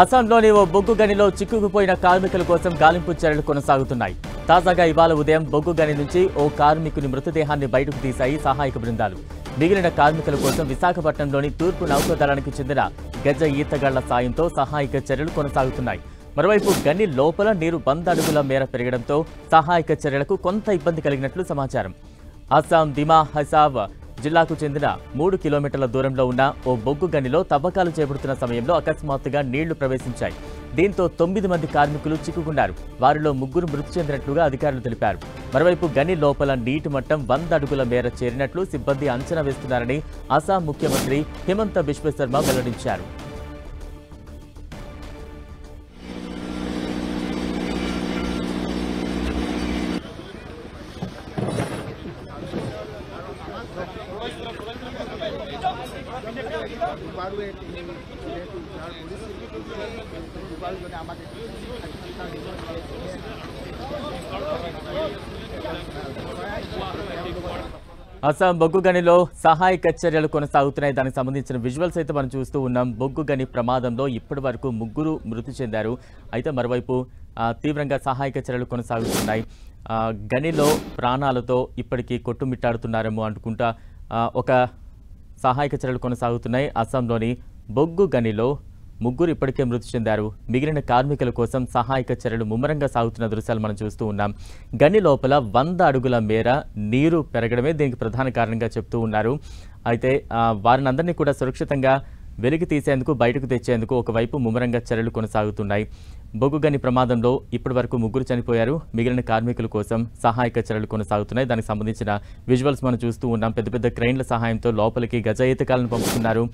అస్సాంలోని ఓ బొగ్గు గనిలో చిక్కుకుపోయిన కార్మికుల కోసం గాలింపు చర్యలు కొనసాగుతున్నాయి. తాజాగా ఇవాళ ఉదయం బొగ్గు గని నుంచి ఓ కార్మికుని మృతదేహాన్ని బయటకు తీశాయి సహాయక బృందాలు. మిగిలిన కార్మికుల కోసం విశాఖపట్నంలోని తూర్పు నౌకాదళానికి చెందిన గజ ఈతగాళ్ల సాయంతో సహాయక చర్యలు కొనసాగుతున్నాయి. మరోవైపు గని లోపల నీరు 100 అడుగుల మేర పెరగడంతో సహాయక చర్యలకు కొంత ఇబ్బంది కలిగినట్లు సమాచారం. అస్సాం దిమా హసావ్ జిల్లాకు చెందిన 3 కిలోమీటర్ల దూరంలో ఉన్న ఓ బొగ్గు గనిలో తవ్వకాలు చేపడుతున్న సమయంలో అకస్మాత్తుగా నీళ్లు ప్రవేశించాయి. దీంతో 9 మంది కార్మికులు చిక్కుకున్నారు. వారిలో 3 మృతి చెందినట్లుగా అధికారులు తెలిపారు. మరోవైపు గని లోపల నీటి మట్టం 100 అడుగుల మేర చేరినట్లు సిబ్బంది అంచనా వేస్తున్నారని అస్సాం ముఖ్యమంత్రి హిమంత బిశ్వ శర్మ వెల్లడించారు. అస్సాం బొగ్గు గనిలో సహాయక చర్యలు కొనసాగుతున్నాయి. దానికి సంబంధించిన విజువల్స్ అయితే మనం చూస్తూ ఉన్నాం. బొగ్గు గని ప్రమాదంలో ఇప్పటి వరకు 3 మృతి చెందారు. అయితే మరోవైపు తీవ్రంగా సహాయక చర్యలు కొనసాగుతున్నాయి. గనిలో ప్రాణాలతో ఇప్పటికీ కొట్టుమిట్టాడుతున్నారేమో అనుకుంటా ఒక సహాయక చర్యలు కొనసాగుతున్నాయి. అస్సాంలోని బొగ్గు గనిలో 3 ఇప్పటికే మృతి చెందారు. మిగిలిన కార్మికుల కోసం సహాయక చర్యలు ముమ్మరంగా సాగుతున్న దృశ్యాలు మనం చూస్తూ ఉన్నాం. గని లోపల 100 అడుగుల మేర నీరు పెరగడమే దీనికి ప్రధాన కారణంగా చెప్తూ ఉన్నారు. అయితే వారిని అందరినీ కూడా సురక్షితంగా వెలికి తీసేందుకు, బయటకు తెచ్చేందుకు ఒకవైపు ముమ్మరంగా చర్యలు కొనసాగుతున్నాయి. బొగ్గు గని ప్రమాదంలో ఇప్పటి వరకు 3 చనిపోయారు. మిగిలిన కార్మికుల కోసం సహాయక చర్యలు కొనసాగుతున్నాయి. దానికి సంబంధించిన విజువల్స్ మనం చూస్తూ ఉన్నాం. పెద్ద పెద్ద క్రెయిన్ల సహాయంతో లోపలికి గజ ఈతకాలను పంపుతున్నారు.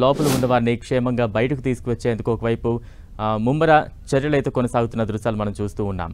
లోపల ఉన్న వారిని క్షేమంగా బయటకు తీసుకువచ్చేందుకు ఒకవైపు ముమ్మర చర్యలు అయితే కొనసాగుతున్న దృశ్యాలు మనం చూస్తూ ఉన్నాం.